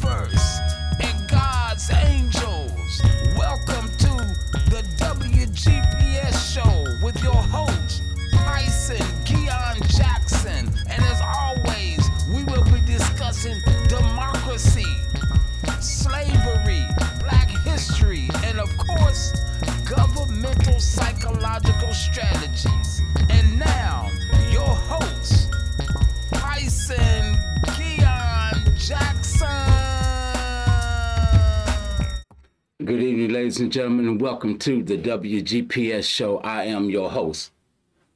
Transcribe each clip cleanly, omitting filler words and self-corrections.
universe and God's angels. Welcome to the WGPS show with your host, Tyson Gion Jackson. And as always, we will be discussing democracy, slavery, black history, and of course, governmental psychological strategies. And now, your host, Tyson Gion Jackson. Good evening, ladies and gentlemen, and welcome to the WGPS show. I am your host,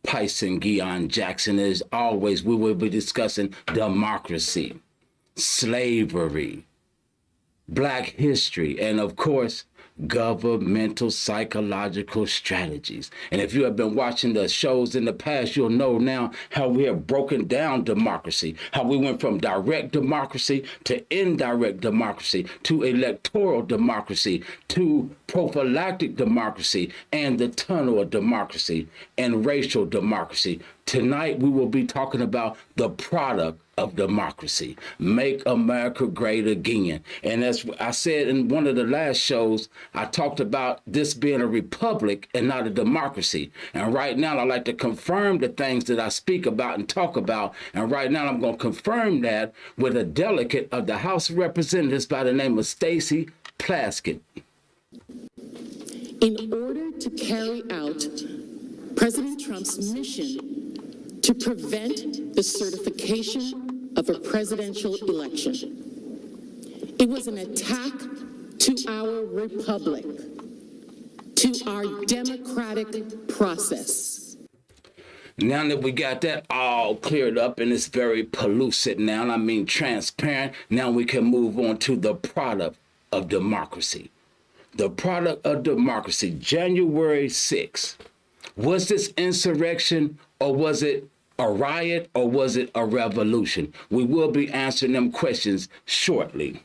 Tyson Gion Jackson. As always, we will be discussing democracy, slavery, black history, and of course, governmental psychological strategies. And if you have been watching the shows in the past, you'll know now how we have broken down democracy, how we went from direct democracy to indirect democracy to electoral democracy to prophylactic democracy and the tunnel of democracy and racial democracy. Tonight, we will be talking about the product of democracy. Make America Great Again. And as I said in one of the last shows, I talked about this being a republic and not a democracy. And right now, I'd like to confirm the things that I speak about and talk about. And right now, I'm going to confirm that with a delegate of the House of Representatives by the name of Stacey Plaskett. In order to carry out President Trump's mission to prevent the certification of a presidential election, it was an attack to our republic, to our democratic process. Now that we got that all cleared up and it's very pellucid now, and I mean transparent, now we can move on to the product of democracy. The product of democracy, January 6th. Was this insurrection or was it a riot or was it a revolution? We will be answering them questions shortly.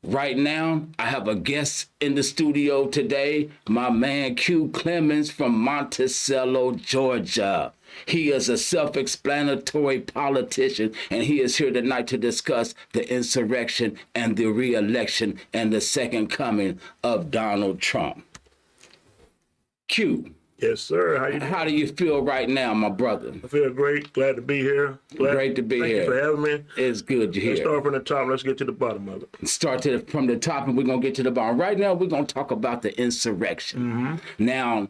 Right now, I have a guest in the studio today, my man Q Clemens from Monticello, Georgia. He is a self-explanatory politician, and he is here tonight to discuss the insurrection and the re-election and the second coming of Donald Trump. Q. Yes, sir. How you doing? How do you feel right now, my brother? I feel great. Glad to be here. Great to be Thank here. you for having me. It's good you're Let's here. start from the top. Let's get to the bottom of it. Start from the top, and we're going to get to the bottom. Right now, we're going to talk about the insurrection. Now,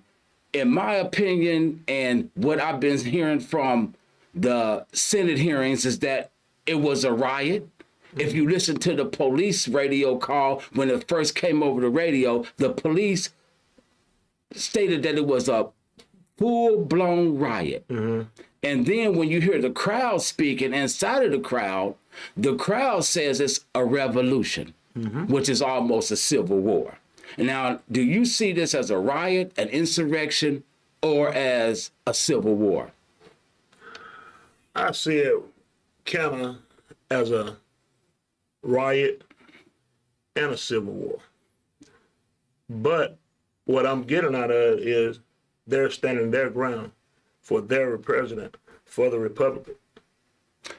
in my opinion, and what I've been hearing from the Senate hearings is that it was a riot. If you listen to the police radio call when it first came over the radio, the police stated that it was a full-blown riot. And then when you hear the crowd speaking inside of the crowd says it's a revolution, which is almost a civil war. Now, do you see this as a riot, an insurrection, or as a civil war? I see it kind of as a riot and a civil war. But what I'm getting out of it is they're standing their ground for their president, for the Republican.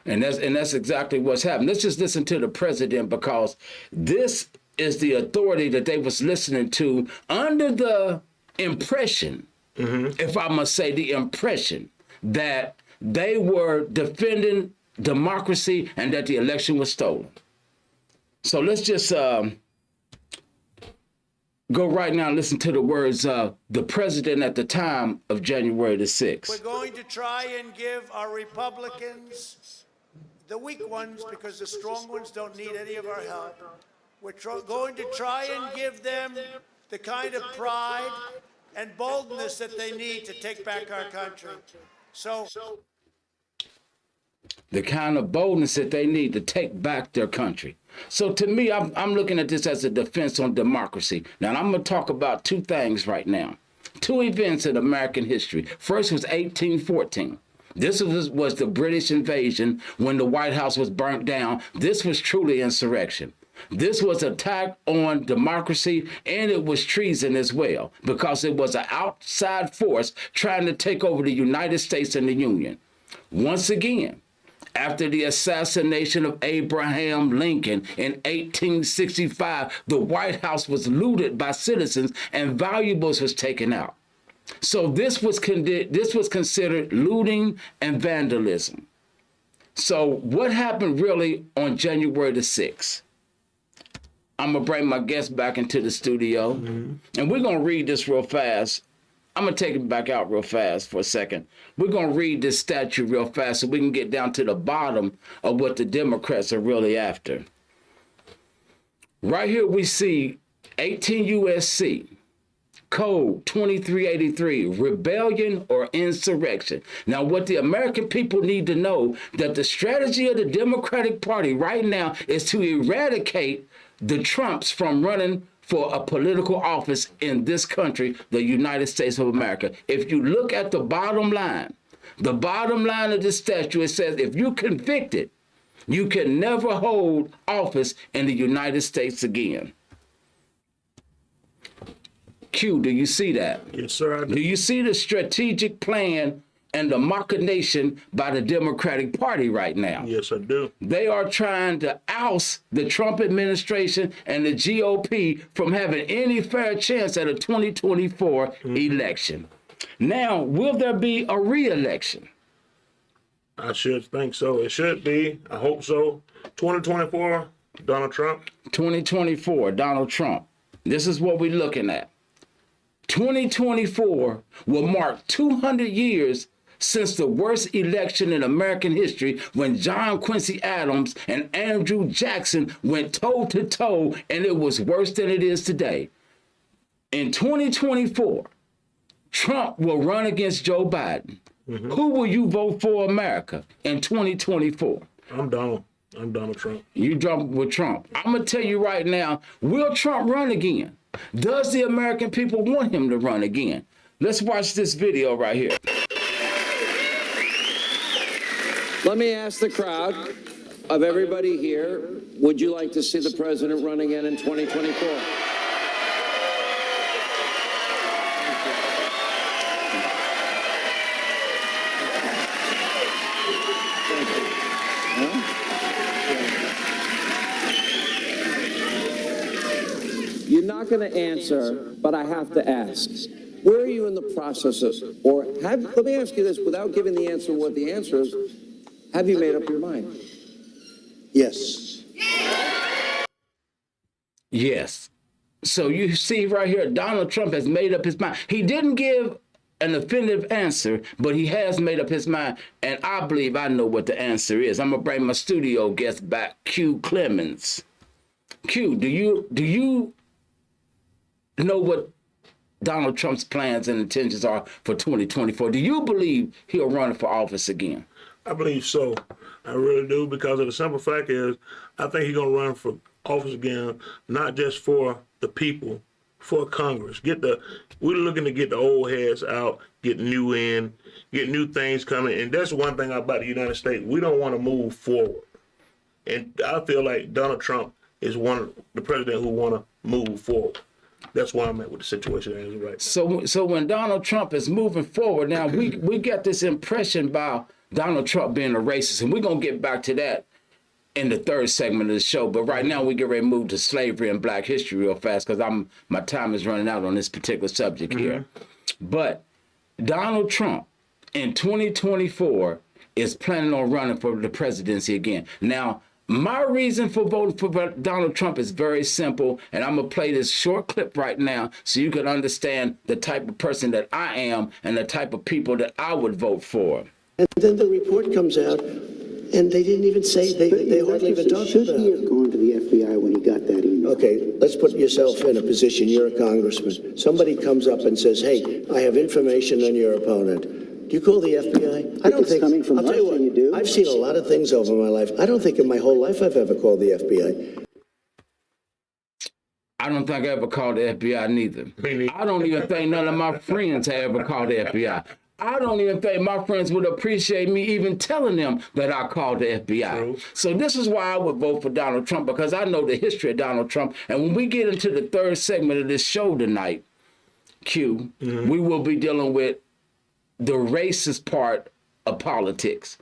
And that's exactly what's happened. Let's just listen to the president, because this is the authority that they was listening to under the impression, if I must say the impression, that they were defending democracy and that the election was stolen. So let's just go right now and listen to the words of the president at the time of January the 6th. We're going to try and give our Republicans, the weak ones, because the strong ones don't need any of our help. We're going to try and give them the kind of pride and boldness that they need to take back our country. So the kind of boldness that they need to take back their country. So to me, I'm looking at this as a defense on democracy. Now, I'm going to talk about two things right now. Two events in American history. First was 1814. This was the British invasion when the White House was burnt down. This was truly insurrection. This was an attack on democracy, and it was treason as well, because it was an outside force trying to take over the United States and the Union. Once again, After the assassination of Abraham Lincoln in 1865, the White House was looted by citizens and valuables was taken out. So this was considered looting and vandalism. So what happened really on January the 6th? I'm going to bring my guest back into the studio, and we're going to read this real fast. I'm going to take it back out real fast for a second. We're going to read this statute real fast so we can get down to the bottom of what the Democrats are really after. Right here we see 18 U.S.C. Code 2383, rebellion or insurrection. Now, what the American people need to know, that the strategy of the Democratic Party right now is to eradicate the Trumps from running for a political office in this country, the United States of America. If you look at the bottom line of this statute, it says if you're convicted, you can never hold office in the United States again. Q, do you see that? Yes, sir. I do. Do you see the strategic plan and the machination by the Democratic Party right now? Yes, I do. They are trying to oust the Trump administration and the GOP from having any fair chance at a 2024 election. Now, will there be a re-election? I should think so. It should be. I hope so. 2024, Donald Trump. 2024, Donald Trump. This is what we're looking at. 2024 will mark 200 years since the worst election in American history, when John Quincy Adams and Andrew Jackson went toe to toe, and it was worse than it is today. In 2024, Trump will run against Joe Biden. Who will you vote for, America, in 2024? I'm Donald Trump. You jump with Trump. I'm going to tell you right now, will Trump run again? Does the American people want him to run again? Let's watch this video right here. Let me ask the crowd of everybody here, would you like to see the president run again in 2024? You're not going to answer, but I have to ask. Where are you in the process of, let me ask you this without giving the answer what the answer is. Have you made up your mind? Yes. Yes. So you see right here, Donald Trump has made up his mind. He didn't give an offinitive answer, but he has made up his mind. And I believe I know what the answer is. I'm going to bring my studio guest back, Q Clemens. Q, do you know what Donald Trump's plans and intentions are for 2024? Do you believe he'll run for office again? I believe so. I really do, because of the simple fact is, I think he's going to run for office again, not just for the people, for Congress. We're looking to get the old heads out, get new in, get new things coming. And that's one thing about the United States. We don't want to move forward. And I feel like Donald Trump is the president who want to move forward. That's why I'm at with the situation as right now. So when Donald Trump is moving forward, now we get this impression by Donald Trump being a racist, and we're going to get back to that in the third segment of the show. But right now we get ready to move to slavery and black history real fast, because my time is running out on this particular subject here. But Donald Trump in 2024 is planning on running for the presidency again. Now, my reason for voting for Donald Trump is very simple, and I'm going to play this short clip right now so you can understand the type of person that I am and the type of people that I would vote for. And then the report comes out, and they didn't even say, they hardly even talked about it. Should he have gone to the FBI when he got that email? Okay, let's put yourself in a position, you're a congressman. Somebody comes up and says, hey, I have information on your opponent. Do you call the FBI? I don't think, coming from I'll tell you what, you do. I've seen a lot of things over my life. I don't think in my whole life I've ever called the FBI. I don't think I ever called the FBI neither. I don't even think none of my friends have ever called the FBI. I don't even think my friends would appreciate me even telling them that I called the FBI. True. So this is why I would vote for Donald Trump, because I know the history of Donald Trump. And when we get into the third segment of this show tonight, Q, we will be dealing with the racist part of politics.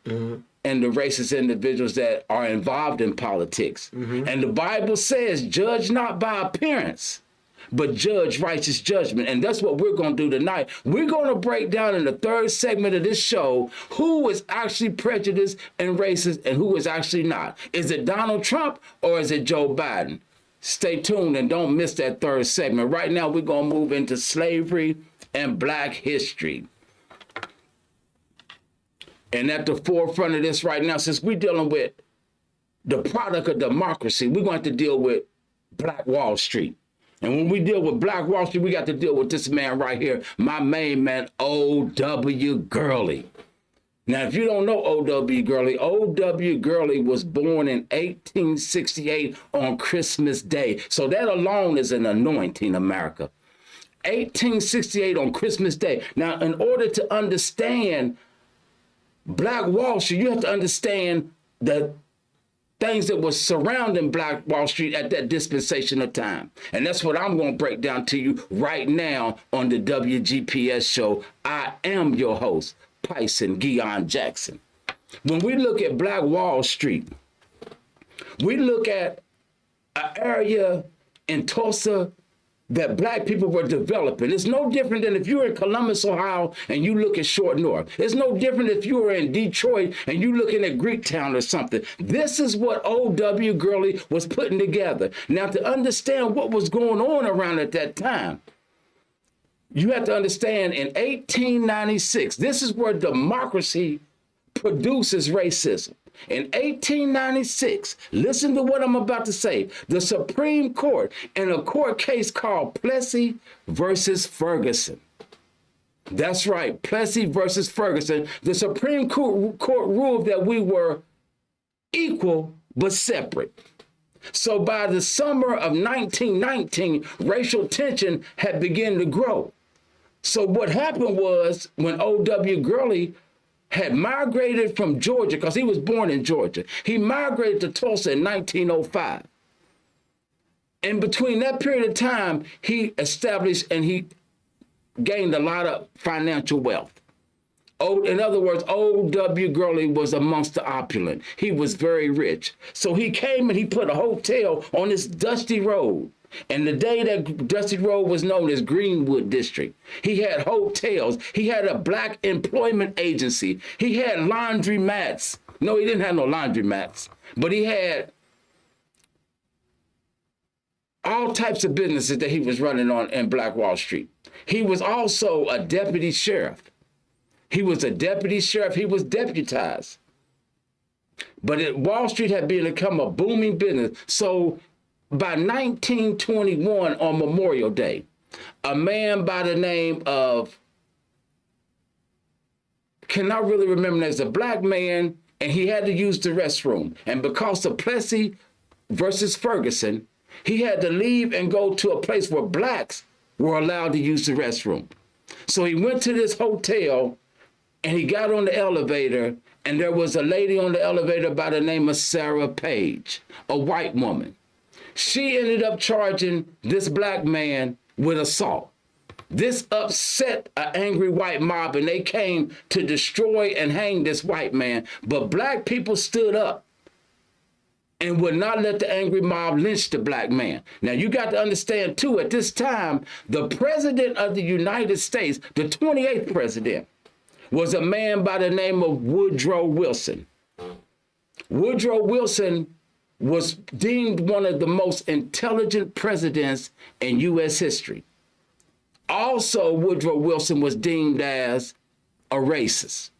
and the racist individuals that are involved in politics. And the Bible says, judge not by appearance, but judge righteous judgment. And that's what we're going to do tonight. We're going to break down in the third segment of this show who is actually prejudiced and racist and who is actually not. Is it Donald Trump or is it Joe Biden? Stay tuned and don't miss that third segment. Right now, we're going to move into slavery and Black history. And at the forefront of this right now, since we're dealing with the product of democracy, we're going to have to deal with Black Wall Street. And when we deal with Black Wall Street, we got to deal with this man right here, my main man, O.W. Gurley. Now, if you don't know O.W. Gurley was born in 1868 on Christmas Day. So that alone is an anointing, America. 1868 on Christmas Day. Now, in order to understand Black Wall Street, you have to understand the things that were surrounding Black Wall Street at that dispensation of time. And that's what I'm going to break down to you right now on the WGPS show. I am your host, Pison Guion Jackson. When we look at Black Wall Street, we look at an area in Tulsa that Black people were developing. It's no different than if you were in Columbus, Ohio, and you look at Short North. It's no different if you were in Detroit and you looking at Greektown or something. This is what O.W. Gurley was putting together. Now, to understand what was going on around at that time, you have to understand in 1896, this is where democracy produces racism. In 1896, listen to what I'm about to say. The Supreme Court, in a court case called Plessy versus Ferguson. That's right, Plessy versus Ferguson. The Supreme Court ruled that we were equal but separate. So by the summer of 1919, racial tension had begun to grow. So what happened was when O.W. Gurley had migrated from Georgia, because he was born in Georgia. He migrated to Tulsa in 1905. And between that period of time, he established and he gained a lot of financial wealth. In other words, O.W. Gurley was amongst the opulent. He was very rich. So he came and he put a hotel on this dusty road. And the day that Dusty Road was known as Greenwood District, he had hotels. He had a Black employment agency. He had laundromats. No, he didn't have no laundromats, but he had all types of businesses that he was running on in Black Wall Street. He was also a deputy sheriff. He was a deputy sheriff. He was deputized. But Wall Street had become a booming business. So by 1921 on Memorial Day, a man by the name of, cannot really remember, there's a Black man, and he had to use the restroom. And because of Plessy versus Ferguson, he had to leave and go to a place where Blacks were allowed to use the restroom. So he went to this hotel and he got on the elevator, and there was a lady on the elevator by the name of Sarah Page, a white woman. She ended up charging this Black man with assault. This upset an angry white mob, and they came to destroy and hang this white man. But Black people stood up and would not let the angry mob lynch the Black man. Now, you got to understand, too, at this time, the president of the United States, the 28th president, was a man by the name of Woodrow Wilson. Woodrow Wilson was deemed one of the most intelligent presidents in U.S. history. Also, Woodrow Wilson was deemed as a racist.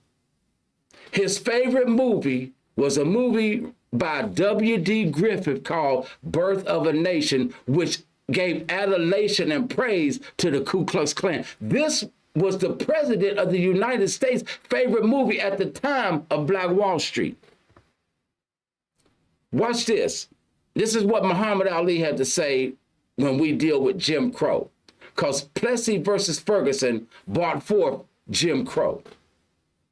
His favorite movie was a movie by W.D. Griffith called Birth of a Nation, which gave adulation and praise to the Ku Klux Klan. This was the president of the United States' favorite movie at the time of Black Wall Street. Watch this. This is what Muhammad Ali had to say when we deal with Jim Crow. Because Plessy versus Ferguson brought forth Jim Crow.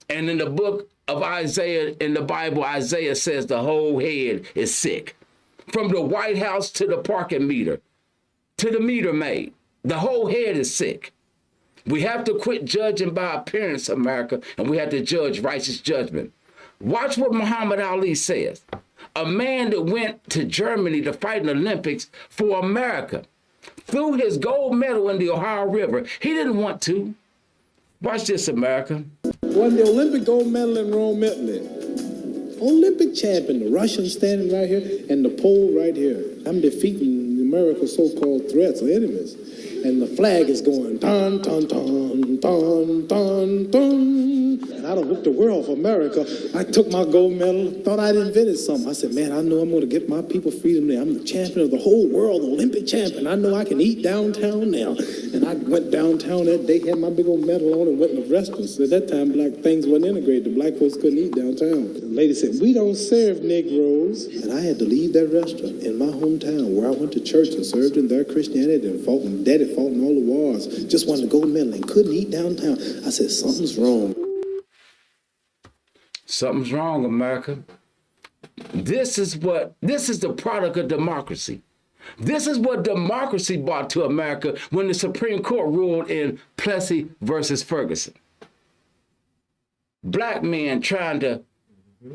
And in the book of Isaiah, in the Bible, Isaiah says the whole head is sick. From the White House to the parking meter, to the meter maid, the whole head is sick. We have to quit judging by appearance, America, and we have to judge righteous judgment. Watch what Muhammad Ali says. A man that went to Germany to fight in the Olympics for America threw his gold medal in the Ohio River. He didn't want to. Watch this, America. Won the Olympic gold medal in Rome, Italy. Olympic champion, the Russian standing right here and the Pole right here. I'm defeating America's so-called threats or enemies. And the flag is going, dun, dun, dun, dun, dun, dun. And I don't look the world for America. I took my gold medal, thought I'd invented something. I said, man, I know I'm going to get my people freedom there. I'm the champion of the whole world, the Olympic champion. I know I can eat downtown now. And I went downtown that day, had my big old medal on and went in the restaurants. At that time, black things wasn't integrated. The black folks couldn't eat downtown. The lady said, we don't serve Negroes. And I had to leave that restaurant in my hometown where I went to church and served in their Christianity and fought, and daddy fought in all the wars. Just wanted to go medal and couldn't eat downtown. I said, something's wrong. Something's wrong, America. This is the product of democracy. This is what democracy brought to America when the Supreme Court ruled in Plessy versus Ferguson. Black men trying to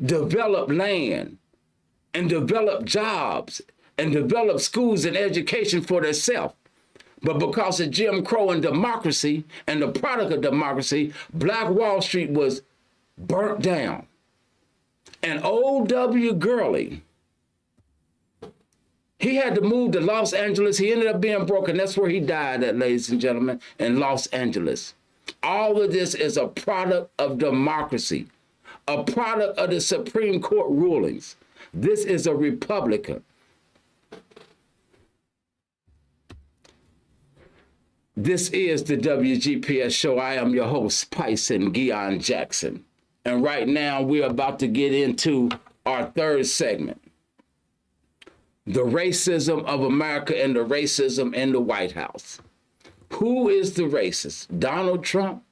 develop land and develop jobs and develop schools and education for themselves. But because of Jim Crow and democracy and the product of democracy, Black Wall Street was burnt down. And O.W. Gurley, he had to move to Los Angeles. He ended up being broken. That's where he died at, ladies and gentlemen, in Los Angeles. All of this is a product of democracy, a product of the Supreme Court rulings. This is a Republican. This is the WGPS show. I am your host, Pison Guion Jackson. And right now, we're about to get into our third segment. The racism of America and the racism in the White House. Who is the racist, Donald Trump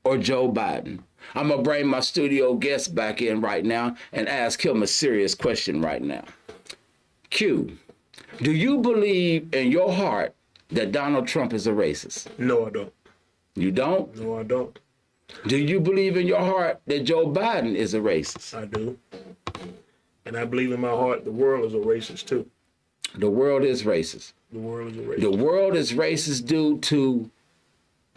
or Joe Biden? I'm going to bring my studio guest back in right now and ask him a serious question right now. Q, do you believe in your heart that Donald Trump is a racist? No, I don't. You don't? No, I don't. Do you believe in your heart that Joe Biden is a racist? I do. And I believe in my heart the world is a racist too. The world is racist. The world is a racist. The world is racist due to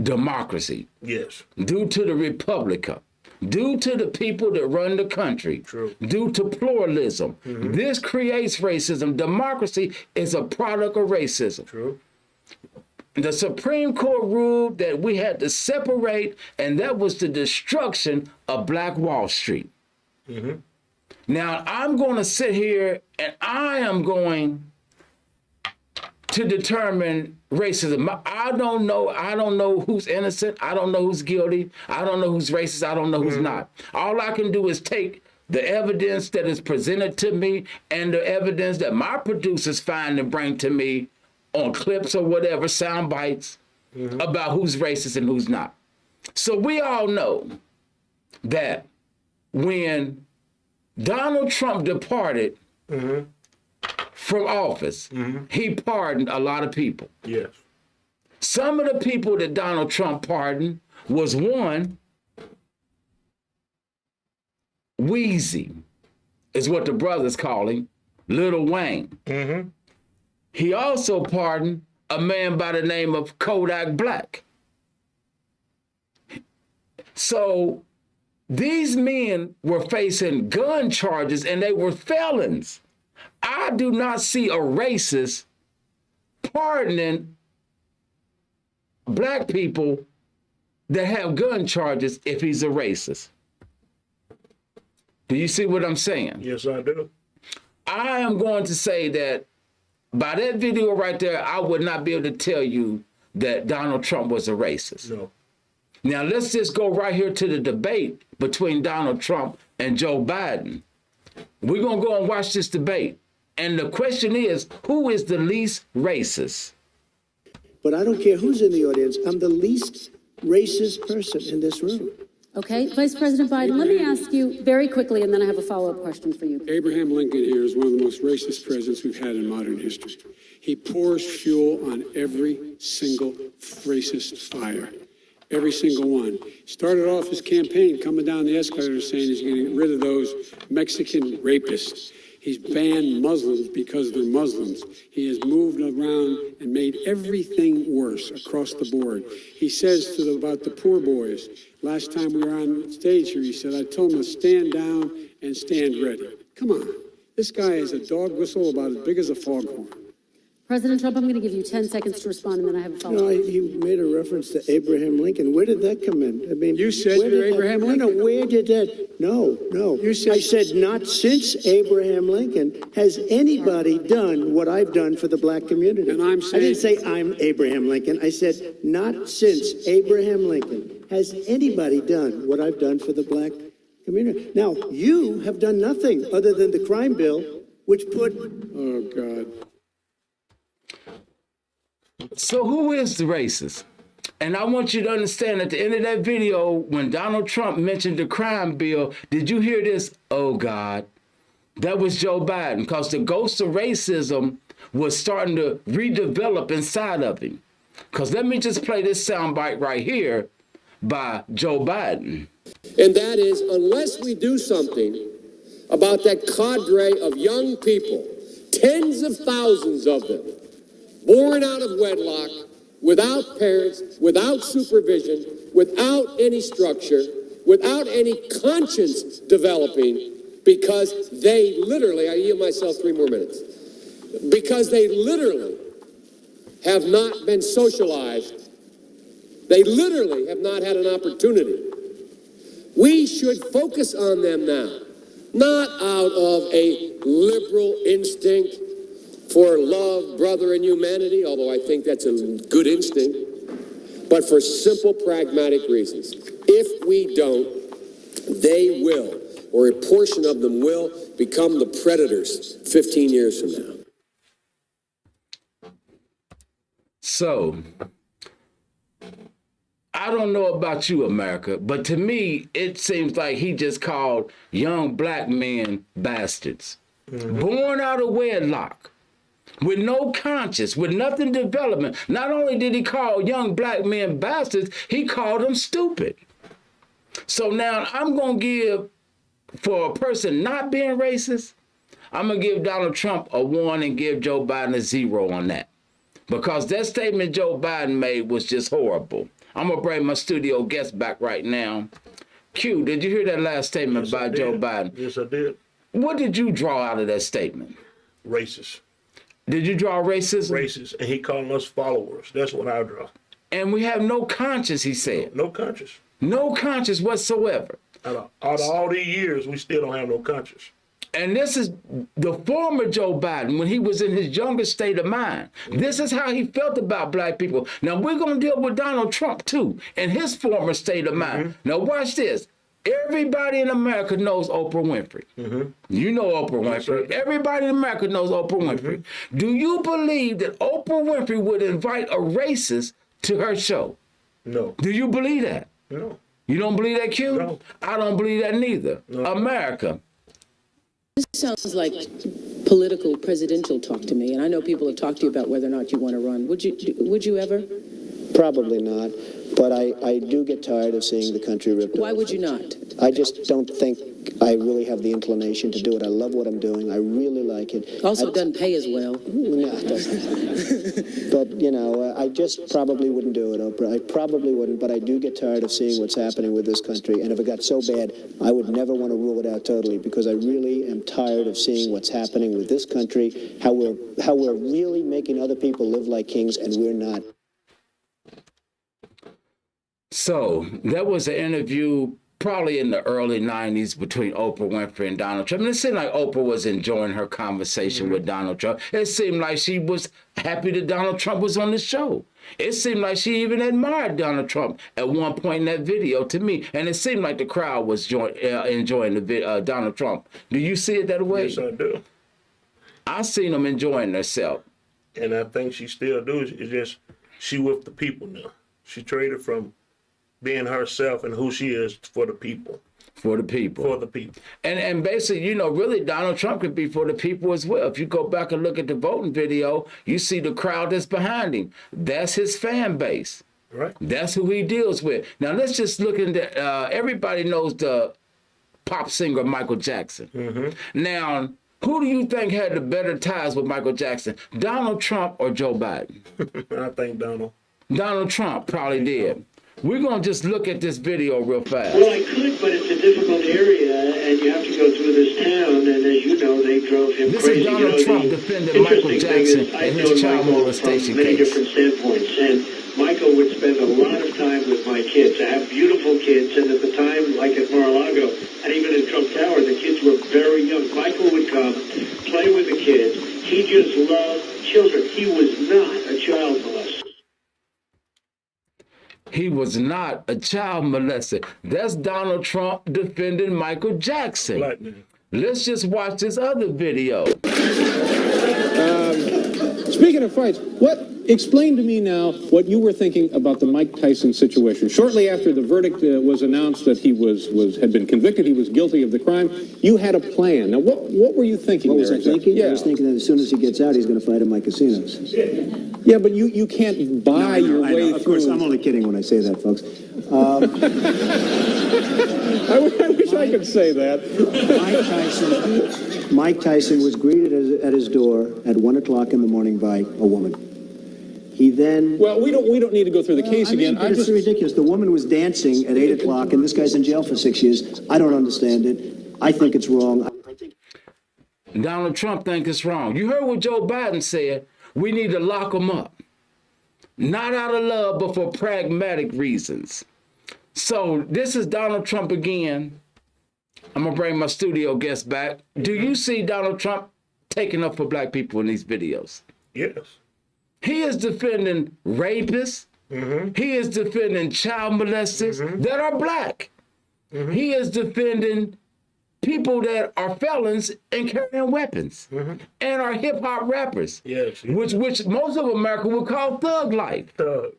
democracy. Yes. Due to the Republica. Due to the people that run the country. True. Due to pluralism. Mm-hmm. This creates racism. Democracy is a product of racism. True. The Supreme Court ruled that we had to separate, and that was the destruction of Black Wall Street. Mm-hmm. Now, I'm going to sit here and I am going to determine racism. I don't know who's innocent. I don't know who's guilty. I don't know who's racist. I don't know who's not. All I can do is take the evidence that is presented to me and the evidence that my producers find and bring to me on clips or whatever, sound bites, about who's racist and who's not. So we all know that when Donald Trump departed from office, he pardoned a lot of people. Yes. Some of the people that Donald Trump pardoned was one, Weezy, is what the brothers call him, Lil Wayne. Mm-hmm. He also pardoned a man by the name of Kodak Black. So these men were facing gun charges and they were felons. I do not see a racist pardoning black people that have gun charges if he's a racist. Do you see what I'm saying? Yes, I do. I am going to say that by that video right there, I would not be able to tell you that Donald Trump was a racist. No. Now, let's just go right here to the debate between Donald Trump and Joe Biden. We're going to go and watch this debate. And the question is, who is the least racist? But I don't care who's in the audience. I'm the least racist person in this room. Okay, Vice President Biden, let me ask you very quickly, and then I have a follow-up question for you. Abraham Lincoln here is one of the most racist presidents we've had in modern history. He pours fuel on every single racist fire. every single one. Started off his campaign coming down the escalator saying he's going to get rid of those Mexican rapists. He's banned Muslims because they're Muslims. He has moved around and made everything worse across the board. He says about the poor boys, last time we were on stage here, he said, I told him to stand down and stand ready. Come on. This guy is a dog whistle about as big as a foghorn. President Trump, I'm going to give you 10 seconds to respond, and then I have a follow-up. No, you made a reference to Abraham Lincoln. Where did that come in? I mean, You said you're Abraham Lincoln. No, where did that? No. You said- I said not since Abraham Lincoln has anybody done what I've done for the black community. And I'm I didn't saying- say I'm Abraham Lincoln. I said not since Abraham Lincoln has anybody done what I've done for the black community. Now, you have done nothing other than the crime bill, which put Oh, God. So who is the racist? And I want you to understand at the end of that video, when Donald Trump mentioned the crime bill, did you hear this? Oh, God. That was Joe Biden, because the ghost of racism was starting to redevelop inside of him. Because let me just play this soundbite right here by Joe Biden. And that is, unless we do something about that cadre of young people, tens of thousands of them, born out of wedlock, without parents, without supervision, without any structure, without any conscience developing, because they literally, I yield myself 3 more minutes, because they literally have not been socialized. They literally have not had an opportunity. We should focus on them now, not out of a liberal instinct for love, brother, and humanity, although I think that's a good instinct, but for simple, pragmatic reasons. If we don't, they will, or a portion of them will, become the predators 15 years from now. So, I don't know about you, America, but to me, it seems like he just called young black men bastards. Born out of wedlock, with no conscience, with nothing development. Not only did he call young black men bastards, he called them stupid. So now I'm going to give, for a person not being racist, I'm going to give Donald Trump a 1 and give Joe Biden a 0 on that. Because that statement Joe Biden made was just horrible. I'm going to bring my studio guest back right now. Q, did you hear that last statement by Joe Biden? Yes, I did. What did you draw out of that statement? Racist. Did you draw racism? Racist. And he calling us followers. That's what I draw. And we have no conscience, he said. No conscience. No conscience whatsoever. Out of all these years, we still don't have no conscience. And this is the former Joe Biden when he was in his younger state of mind. This is how he felt about black people. Now we're going to deal with Donald Trump too in his former state of mind. Now watch this. Everybody in America knows Oprah Winfrey. You know Oprah Winfrey. Everybody in America knows Oprah Winfrey. Do you believe that Oprah Winfrey would invite a racist to her show? No. Do you believe that? No. You don't believe that, Q? No. I don't believe that neither. No. This America. sounds like political presidential talk to me, and I know people have talked to you about whether or not you want to run. Would you ever? Probably not, but I do get tired of seeing the country ripped Why off. would you not? I just don't think I really have the inclination to do it. I love what I'm doing. I really like it. Also, it doesn't pay as well. No, it doesn't. But, you know, I just probably wouldn't do it, Oprah. I probably wouldn't, but I do get tired of seeing what's happening with this country. And if it got so bad, I would never want to rule it out totally, because I really am tired of seeing what's happening with this country, how we're really making other people live like kings, and we're not. So that was an interview probably in the early 90s between Oprah Winfrey and Donald Trump. And it seemed like Oprah was enjoying her conversation with Donald Trump. It seemed like she was happy that Donald Trump was on the show. It seemed like she even admired Donald Trump at one point in that video to me. And it seemed like the crowd was enjoying the Donald Trump. Do you see it that way? Yes, I do. I seen them enjoying themselves. And I think she still does. It's just she with the people now. She traded from being herself and who she is for the people. For the people. For the people. And basically, you know, really Donald Trump could be for the people as well. If you go back and look at the voting video, you see the crowd that's behind him. That's his fan base. Right. That's who he deals with. Now let's just look into. Everybody knows the pop singer Michael Jackson. Now, who do you think had the better ties with Michael Jackson, Donald Trump or Joe Biden? I think Donald. Donald Trump probably did. We're going to just look at this video real fast. Well, I could, but it's a difficult area, and you have to go through this town, and as you know, they drove him This crazy. is Donald Trump defending Michael Jackson in his child molestation from many case. different standpoints, and Michael would spend a lot of time with my kids. I have beautiful kids, and at the time, like at Mar-a-Lago, and even in Trump Tower, the kids were very young. Michael would come, play with the kids. He just loved children. He was not a child molester. He was not a child molester. That's Donald Trump defending Michael Jackson. Black man. Let's just watch this other video. Speaking of fights, explain to me now what you were thinking about the Mike Tyson situation. Shortly after the verdict was announced that he had been convicted, he was guilty of the crime, you had a plan. Now, what were you thinking? What was I thinking? Yeah. I was thinking that as soon as he gets out, he's going to fight at my casinos. Yeah, but you can't buy your way through. Of course, I'm only kidding when I say that, folks. I wish I could say that. Mike Tyson was greeted at his door at 1 o'clock in the morning by a woman. He then... Well, we don't need to go through the case again. It's ridiculous. The woman was dancing at 8 o'clock, and this guy's in jail for 6 years. I don't understand it. I think it's wrong. Donald Trump thinks it's wrong. You heard what Joe Biden said. We need to lock him up. Not out of love, but for pragmatic reasons. So this is Donald Trump again. I'm going to bring my studio guest back. Do you see Donald Trump taking up for black people in these videos? Yes. He is defending rapists. He is defending child molesters that are black. He is defending people that are felons and carrying weapons and are hip hop rappers. Yes. Which most of America would call thug life. Thug.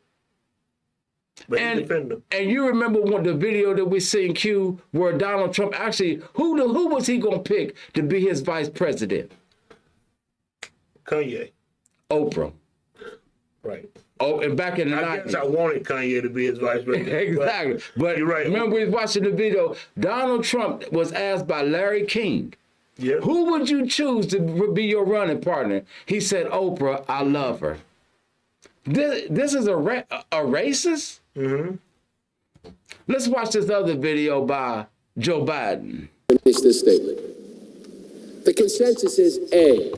But he defend them. And you remember the video that we seen Q where Donald Trump actually, who was he gonna pick to be his vice president? Kanye. Oprah. Right. Oh, and back in the 90s. I guess I wanted Kanye to be his vice president. Exactly. But you're right. Remember we was watching the video, Donald Trump was asked by Larry King, who would you choose to be your running partner? He said, Oprah, I love her. This is a racist? Let's watch this other video by Joe Biden. Finish this statement. The consensus is A,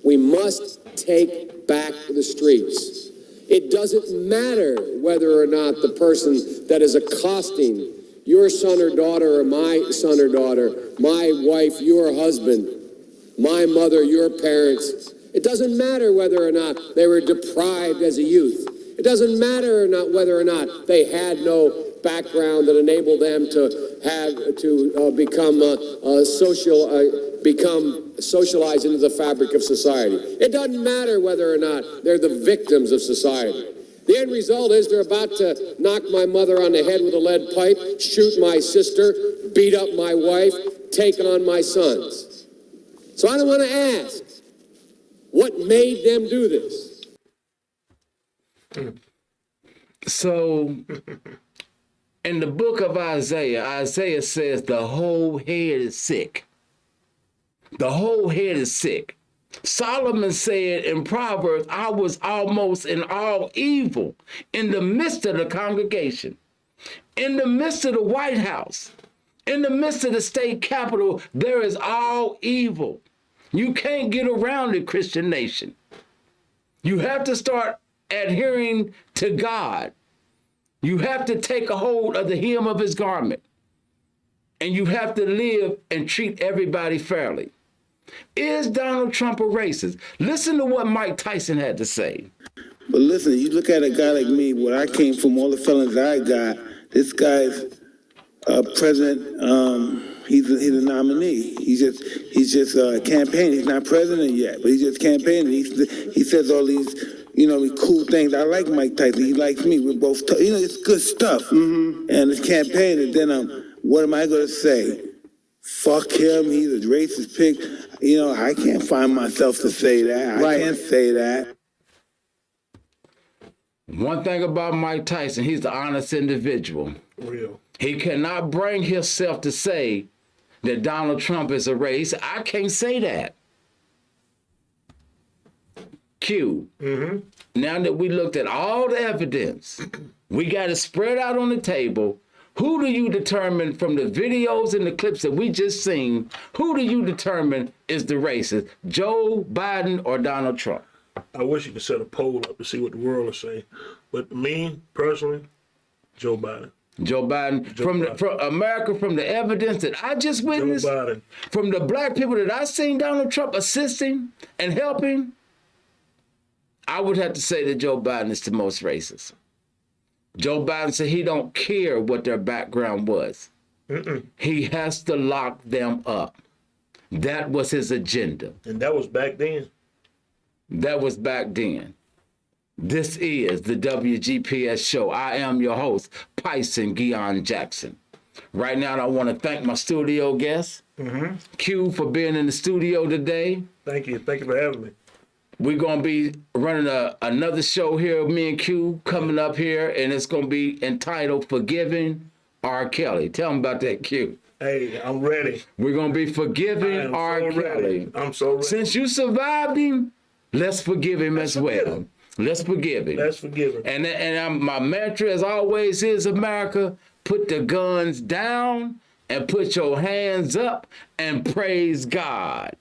we must take back the streets. It doesn't matter whether or not the person that is accosting your son or daughter or my son or daughter, my wife, your husband, my mother, your parents. It doesn't matter whether or not they were deprived as a youth. It doesn't matter whether or not they had no background that enabled them to become socialized into the fabric of society. It doesn't matter whether or not they're the victims of society. The end result is they're about to knock my mother on the head with a lead pipe, shoot my sister, beat up my wife, take on my sons. So I don't want to ask, what made them do this? So, in the book of Isaiah, Isaiah says the whole head is sick. The whole head is sick. Solomon said in Proverbs, I was almost in all evil in the midst of the congregation, in the midst of the White House, in the midst of the state capitol, there is all evil. You can't get around it, Christian nation. You have to start adhering to God. You have to take a hold of the hem of his garment. And you have to live and treat everybody fairly. Is Donald Trump a racist? Listen to what Mike Tyson had to say. But listen, you look at a guy like me, where I came from, all the felons I got, this guy's president, he's a nominee. He's just campaigning. He's not president yet, but he's just campaigning. He says all these, cool things. I like Mike Tyson. He likes me. We're both, it's good stuff. And it's campaigning. And then what am I going to say? Fuck him. He's a racist pig. I can't find myself to say that. I can't say that. One thing about Mike Tyson, he's an honest individual. Real. He cannot bring himself to say that Donald Trump is a racist. He said, I can't say that. Q. Now that we looked at all the evidence, we got it spread out on the table. Who do you determine from the videos and the clips that we just seen, who do you determine is the racist? Joe Biden or Donald Trump? I wish you could set a poll up to see what the world will say. But me, personally, Joe Biden. Joe Biden, from America, from the evidence that I just witnessed, Joe Biden. From the black people that I seen Donald Trump assisting and helping, I would have to say that Joe Biden is the most racist. Joe Biden said he don't care what their background was. He has to lock them up. That was his agenda. And that was back then. That was back then. This is the WGPS show. I am your host, Pison Guion Jackson. Right now, I want to thank my studio guest, Q, for being in the studio today. Thank you. Thank you for having me. We're going to be running another show here, me and Q, coming up here, and it's going to be entitled Forgiving R. Kelly. Tell them about that, Q. Hey, I'm ready. We're going to be forgiving R. Kelly. I'm so ready. Since you survived him, let's forgive him as well. Let's forgive him. Let's forgive him. And my mantra, as always, is America, put the guns down and put your hands up and praise God.